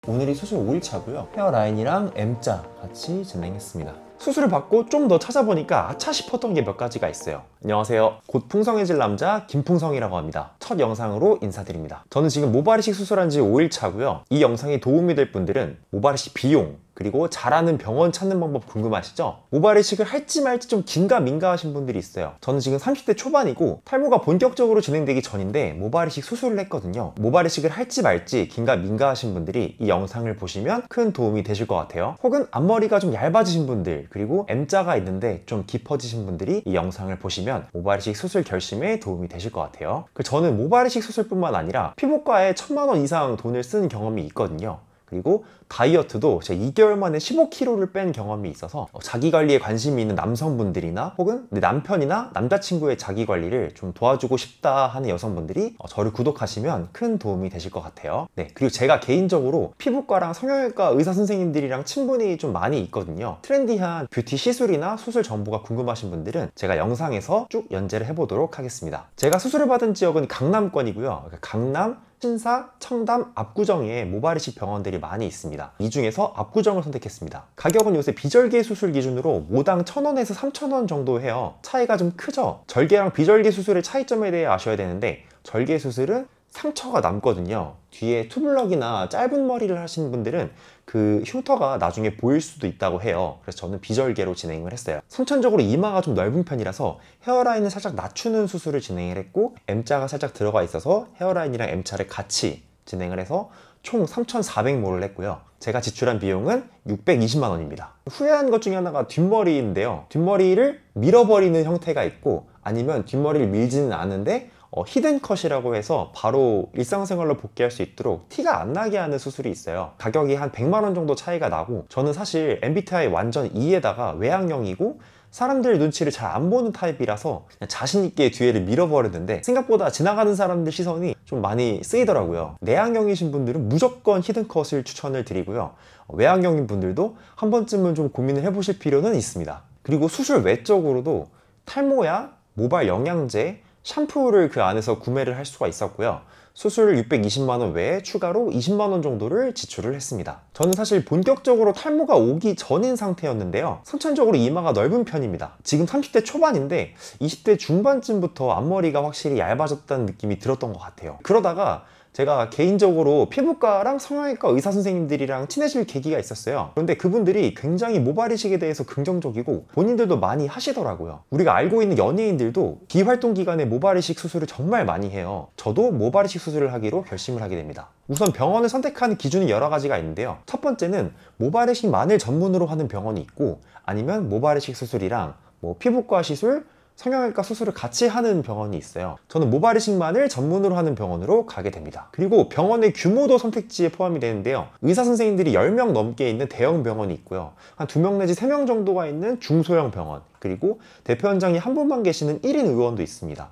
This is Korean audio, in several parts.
오늘이 수술 5일차고요. 헤어라인이랑 M자 같이 진행했습니다. 수술을 받고 좀 더 찾아보니까 아차 싶었던 게 몇 가지가 있어요. 안녕하세요. 곧 풍성해질 남자 김풍성이라고 합니다. 첫 영상으로 인사드립니다. 저는 지금 모발이식 수술한 지 5일차고요. 이 영상이 도움이 될 분들은 모발이식 비용, 그리고 잘하는 병원 찾는 방법 궁금하시죠? 모발이식을 할지 말지 좀 긴가민가 하신 분들이 있어요. 저는 지금 30대 초반이고 탈모가 본격적으로 진행되기 전인데 모발이식 수술을 했거든요. 모발이식을 할지 말지 긴가민가 하신 분들이 이 영상을 보시면 큰 도움이 되실 것 같아요. 혹은 앞머리가 좀 얇아지신 분들, 그리고 M자가 있는데 좀 깊어지신 분들이 이 영상을 보시면 모발이식 수술 결심에 도움이 되실 것 같아요. 저는 모발이식 수술뿐만 아니라 피부과에 1000만 원 이상 돈을 쓴 경험이 있거든요. 그리고 다이어트도 제가 2개월 만에 15kg를 뺀 경험이 있어서 자기관리에 관심이 있는 남성분들이나 혹은 내 남편이나 남자친구의 자기관리를 좀 도와주고 싶다 하는 여성분들이 저를 구독하시면 큰 도움이 되실 것 같아요. 네, 그리고 제가 개인적으로 피부과랑 성형외과 의사 선생님들이랑 친분이 좀 많이 있거든요. 트렌디한 뷰티 시술이나 수술 정보가 궁금하신 분들은 제가 영상에서 쭉 연재를 해보도록 하겠습니다. 제가 수술을 받은 지역은 강남권이고요. 강남, 신사, 청담, 압구정에 모발이식 병원들이 많이 있습니다. 이 중에서 압구정을 선택했습니다. 가격은 요새 비절개 수술 기준으로 모당 1000원에서 3000원 정도 해요. 차이가 좀 크죠? 절개랑 비절개 수술의 차이점에 대해 아셔야 되는데, 절개 수술은 상처가 남거든요. 뒤에 투블럭이나 짧은 머리를 하시는 분들은 그 흉터가 나중에 보일 수도 있다고 해요. 그래서 저는 비절개로 진행을 했어요. 선천적으로 이마가 좀 넓은 편이라서 헤어라인을 살짝 낮추는 수술을 진행을 했고, M자가 살짝 들어가 있어서 헤어라인이랑 M자를 같이 진행을 해서 총 3,400모를 했고요. 제가 지출한 비용은 620만 원입니다. 후회한 것 중에 하나가 뒷머리인데요. 뒷머리를 밀어버리는 형태가 있고, 아니면 뒷머리를 밀지는 않은데 히든 컷이라고 해서 바로 일상생활로 복귀할 수 있도록 티가 안 나게 하는 수술이 있어요. 가격이 한 100만 원 정도 차이가 나고, 저는 사실 MBTI 완전 E에다가 외향형이고 사람들 눈치를 잘 안 보는 타입이라서 그냥 자신있게 뒤에를 밀어버리는데 생각보다 지나가는 사람들 시선이 좀 많이 쓰이더라고요. 내향형이신 분들은 무조건 히든컷을 추천을 드리고요. 외향형인 분들도 한 번쯤은 좀 고민을 해보실 필요는 있습니다. 그리고 수술 외적으로도 탈모약, 모발 영양제, 샴푸를 그 안에서 구매를 할 수가 있었고요. 수술 620만 원 외에 추가로 20만 원 정도를 지출을 했습니다. 저는 사실 본격적으로 탈모가 오기 전인 상태였는데요. 선천적으로 이마가 넓은 편입니다. 지금 30대 초반인데 20대 중반쯤부터 앞머리가 확실히 얇아졌다는 느낌이 들었던 것 같아요. 그러다가 제가 개인적으로 피부과랑 성형외과 의사 선생님들이랑 친해질 계기가 있었어요. 그런데 그분들이 굉장히 모발이식에 대해서 긍정적이고 본인들도 많이 하시더라고요. 우리가 알고 있는 연예인들도 비활동 기간에 모발이식 수술을 정말 많이 해요. 저도 모발이식 수술을 하기로 결심을 하게 됩니다. 우선 병원을 선택하는 기준이 여러 가지가 있는데요. 첫 번째는 모발이식만을 전문으로 하는 병원이 있고, 아니면 모발이식 수술이랑 피부과 시술, 성형외과 수술을 같이 하는 병원이 있어요. 저는 모발이식만을 전문으로 하는 병원으로 가게 됩니다. 그리고 병원의 규모도 선택지에 포함이 되는데요. 의사 선생님들이 10명 넘게 있는 대형 병원이 있고요. 한 2명 내지 3명 정도가 있는 중소형 병원, 그리고 대표원장이 한 분만 계시는 1인 의원도 있습니다.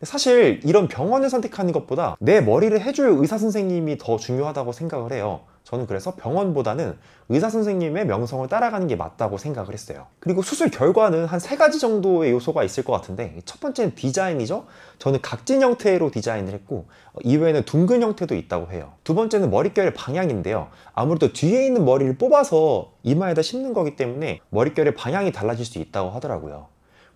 사실 이런 병원을 선택하는 것보다 내 머리를 해줄 의사 선생님이 더 중요하다고 생각을 해요. 저는 그래서 병원보다는 의사 선생님의 명성을 따라가는 게 맞다고 생각을 했어요. 그리고 수술 결과는 한 3가지 정도의 요소가 있을 것 같은데, 첫 번째는 디자인이죠. 저는 각진 형태로 디자인을 했고, 이외에는 둥근 형태도 있다고 해요. 두 번째는 머릿결의 방향인데요. 아무래도 뒤에 있는 머리를 뽑아서 이마에다 심는 거기 때문에 머릿결의 방향이 달라질 수 있다고 하더라고요.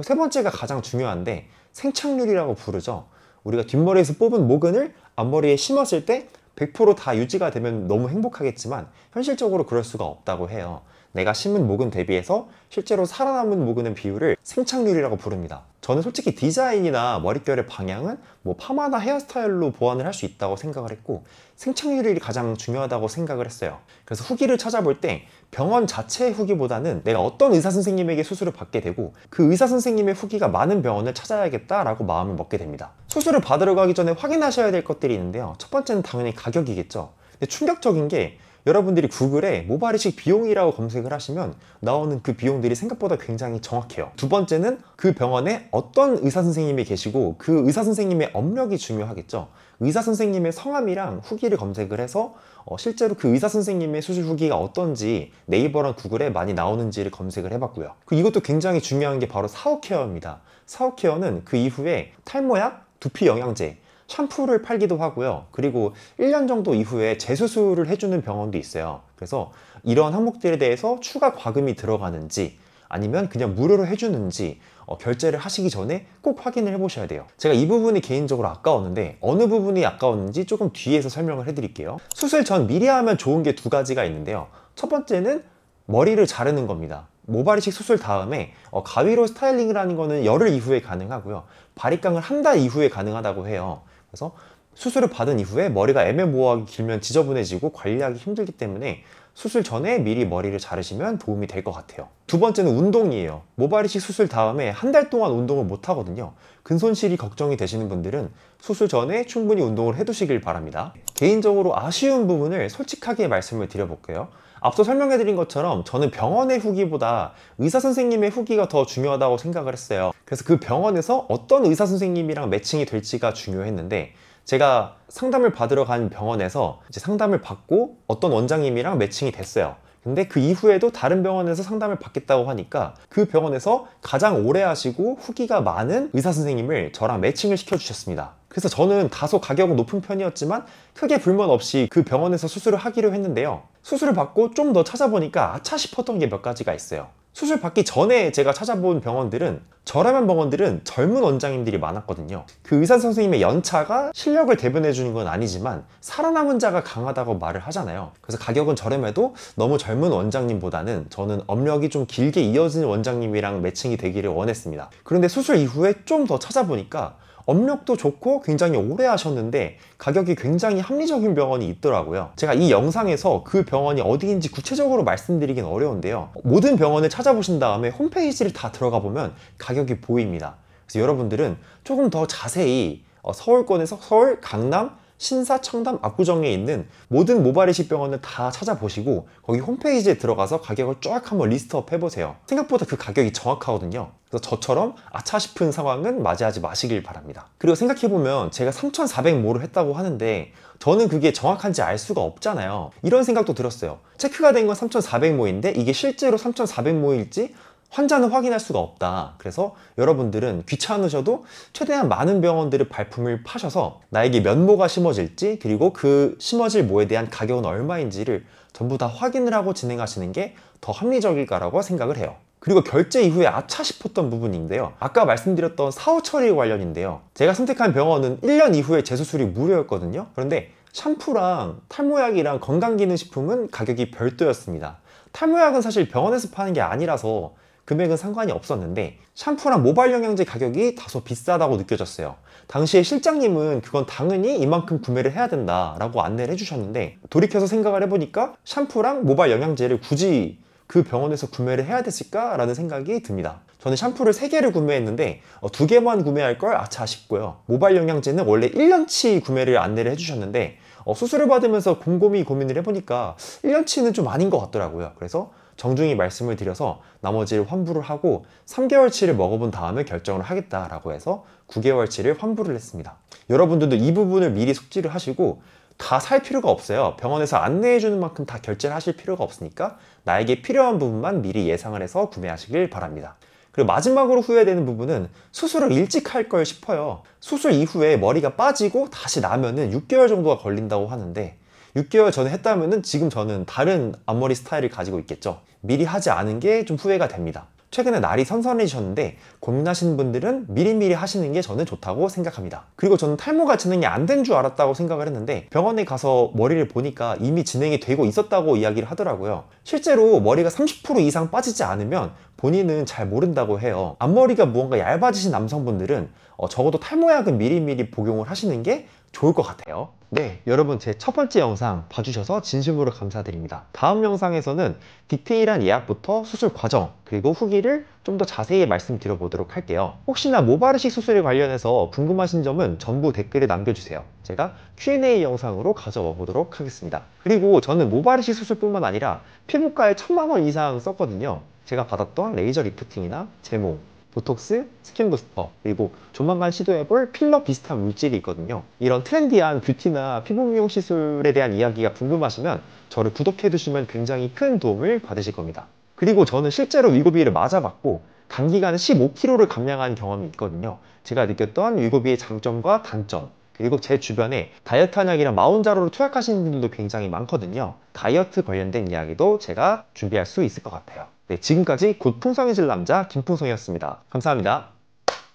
세 번째가 가장 중요한데, 생착률이라고 부르죠. 우리가 뒷머리에서 뽑은 모근을 앞머리에 심었을 때 100%다 유지가 되면 너무 행복하겠지만 현실적으로 그럴 수가 없다고 해요. 내가 심은 모근 대비해서 실제로 살아남은 모근의 비율을 생착률이라고 부릅니다. 저는 솔직히 디자인이나 머릿결의 방향은 파마나 헤어스타일로 보완을 할 수 있다고 생각을 했고, 생착률이 가장 중요하다고 생각을 했어요. 그래서 후기를 찾아볼 때 병원 자체의 후기보다는 내가 어떤 의사 선생님에게 수술을 받게 되고 그 의사 선생님의 후기가 많은 병원을 찾아야겠다라고 마음을 먹게 됩니다. 수술을 받으러 가기 전에 확인하셔야 될 것들이 있는데요. 첫 번째는 당연히 가격이겠죠. 근데 충격적인 게, 여러분들이 구글에 모발이식 비용이라고 검색을 하시면 나오는 그 비용들이 생각보다 굉장히 정확해요. 두 번째는 그 병원에 어떤 의사 선생님이 계시고 그 의사 선생님의 업력이 중요하겠죠. 의사 선생님의 성함이랑 후기를 검색을 해서 실제로 그 의사 선생님의 수술 후기가 어떤지 네이버랑 구글에 많이 나오는지를 검색을 해봤고요. 이것도 굉장히 중요한 게 바로 사후 케어입니다. 사후 케어는 그 이후에 탈모약, 두피 영양제, 샴푸를 팔기도 하고요. 그리고 1년 정도 이후에 재수술을 해주는 병원도 있어요. 그래서 이런 항목들에 대해서 추가 과금이 들어가는지 아니면 그냥 무료로 해주는지 결제를 하시기 전에 꼭 확인을 해보셔야 돼요. 제가 이 부분이 개인적으로 아까웠는데 어느 부분이 아까웠는지 조금 뒤에서 설명을 해드릴게요. 수술 전 미리 하면 좋은 게 두 가지가 있는데요. 첫 번째는 머리를 자르는 겁니다. 모발이식 수술 다음에 가위로 스타일링을 하는 거는 열흘 이후에 가능하고요. 바리깡을 한 달 이후에 가능하다고 해요. 그래서 수술을 받은 이후에 머리가 애매모호하게 길면 지저분해지고 관리하기 힘들기 때문에 수술 전에 미리 머리를 자르시면 도움이 될 것 같아요. 두 번째는 운동이에요. 모발이식 수술 다음에 한 달 동안 운동을 못 하거든요. 근손실이 걱정이 되시는 분들은 수술 전에 충분히 운동을 해두시길 바랍니다. 개인적으로 아쉬운 부분을 솔직하게 말씀을 드려볼게요. 앞서 설명해드린 것처럼 저는 병원의 후기보다 의사 선생님의 후기가 더 중요하다고 생각을 했어요. 그래서 그 병원에서 어떤 의사 선생님이랑 매칭이 될지가 중요했는데, 제가 상담을 받으러 간 병원에서 이제 상담을 받고 어떤 원장님이랑 매칭이 됐어요. 근데 그 이후에도 다른 병원에서 상담을 받겠다고 하니까 그 병원에서 가장 오래 하시고 후기가 많은 의사 선생님을 저랑 매칭을 시켜주셨습니다. 그래서 저는 다소 가격은 높은 편이었지만 크게 불만 없이 그 병원에서 수술을 하기로 했는데요. 수술을 받고 좀 더 찾아보니까 아차 싶었던 게 몇 가지가 있어요. 수술 받기 전에 제가 찾아본 병원들은, 저렴한 병원들은 젊은 원장님들이 많았거든요. 그 의사 선생님의 연차가 실력을 대변해 주는 건 아니지만 살아남은 자가 강하다고 말을 하잖아요. 그래서 가격은 저렴해도 너무 젊은 원장님보다는 저는 업력이 좀 길게 이어진 원장님이랑 매칭이 되기를 원했습니다. 그런데 수술 이후에 좀 더 찾아보니까 업력도 좋고 굉장히 오래 하셨는데 가격이 굉장히 합리적인 병원이 있더라고요. 제가 이 영상에서 그 병원이 어디인지 구체적으로 말씀드리긴 어려운데요. 모든 병원을 찾아보신 다음에 홈페이지를 다 들어가 보면 가격이 보입니다. 그래서 여러분들은 조금 더 자세히 서울권에서 서울, 강남, 신사, 청담, 압구정에 있는 모든 모발이식 병원을 다 찾아보시고 거기 홈페이지에 들어가서 가격을 쫙 한번 리스트업 해보세요. 생각보다 그 가격이 정확하거든요. 그래서 저처럼 아차 싶은 상황은 맞이하지 마시길 바랍니다. 그리고 생각해보면 제가 3,400모를 했다고 하는데 저는 그게 정확한지 알 수가 없잖아요. 이런 생각도 들었어요. 체크가 된 건 3,400모인데 이게 실제로 3,400모일지 환자는 확인할 수가 없다. 그래서 여러분들은 귀찮으셔도 최대한 많은 병원들의 발품을 파셔서 나에게 몇 모가 심어질지, 그리고 그 심어질 모에 대한 가격은 얼마인지를 전부 다 확인을 하고 진행하시는 게 더 합리적일까라고 생각을 해요. 그리고 결제 이후에 아차 싶었던 부분인데요. 아까 말씀드렸던 사후 처리 관련인데요. 제가 선택한 병원은 1년 이후에 재수술이 무료였거든요. 그런데 샴푸랑 탈모약이랑 건강기능식품은 가격이 별도였습니다. 탈모약은 사실 병원에서 파는 게 아니라서 금액은 상관이 없었는데 샴푸랑 모발 영양제 가격이 다소 비싸다고 느껴졌어요. 당시에 실장님은 그건 당연히 이만큼 구매를 해야 된다라고 안내를 해주셨는데, 돌이켜서 생각을 해보니까 샴푸랑 모발 영양제를 굳이 그 병원에서 구매를 해야 됐을까라는 생각이 듭니다. 저는 샴푸를 3개를 구매했는데 2개만 구매할 걸 아차 싶고요. 모발 영양제는 원래 1년치 구매를 안내를 해주셨는데 수술을 받으면서 곰곰이 고민을 해보니까 1년치는 좀 아닌 것 같더라고요. 그래서 정중히 말씀을 드려서 나머지를 환불을 하고 3개월치를 먹어본 다음에 결정을 하겠다라고 해서 9개월치를 환불을 했습니다. 여러분들도 이 부분을 미리 숙지를 하시고 다 살 필요가 없어요. 병원에서 안내해 주는 만큼 다 결제를 하실 필요가 없으니까 나에게 필요한 부분만 미리 예상을 해서 구매하시길 바랍니다. 그리고 마지막으로 후회되는 부분은 수술을 일찍 할 걸 싶어요. 수술 이후에 머리가 빠지고 다시 나면은 6개월 정도가 걸린다고 하는데 6개월 전에 했다면은 지금 저는 다른 앞머리 스타일을 가지고 있겠죠. 미리 하지 않은 게 좀 후회가 됩니다. 최근에 날이 선선해지셨는데 고민하시는 분들은 미리미리 하시는 게 저는 좋다고 생각합니다. 그리고 저는 탈모가 진행이 안 된 줄 알았다고 생각을 했는데 병원에 가서 머리를 보니까 이미 진행이 되고 있었다고 이야기를 하더라고요. 실제로 머리가 30% 이상 빠지지 않으면 본인은 잘 모른다고 해요. 앞머리가 무언가 얇아지신 남성분들은 적어도 탈모약은 미리미리 복용을 하시는 게 좋을 것 같아요. 네, 여러분 제 첫 번째 영상 봐주셔서 진심으로 감사드립니다. 다음 영상에서는 디테일한 예약부터 수술 과정 그리고 후기를 좀 더 자세히 말씀드려 보도록 할게요. 혹시나 모발이식 수술에 관련해서 궁금하신 점은 전부 댓글에 남겨주세요. 제가 Q&A 영상으로 가져와 보도록 하겠습니다. 그리고 저는 모발이식 수술뿐만 아니라 피부과에 1,000만 원 이상 썼거든요. 제가 받았던 레이저 리프팅이나 제모, 보톡스, 스킨 부스터, 그리고 조만간 시도해볼 필러 비슷한 물질이 있거든요. 이런 트렌디한 뷰티나 피부 미용 시술에 대한 이야기가 궁금하시면 저를 구독해두시면 굉장히 큰 도움을 받으실 겁니다. 그리고 저는 실제로 위고비를 맞아봤고 단기간에 15kg를 감량한 경험이 있거든요. 제가 느꼈던 위고비의 장점과 단점, 그리고 제 주변에 다이어트 한약이랑 마운자로를 투약하시는 분들도 굉장히 많거든요. 다이어트 관련된 이야기도 제가 준비할 수 있을 것 같아요. 네, 지금까지 곧 풍성해질 남자 김풍성이었습니다. 감사합니다.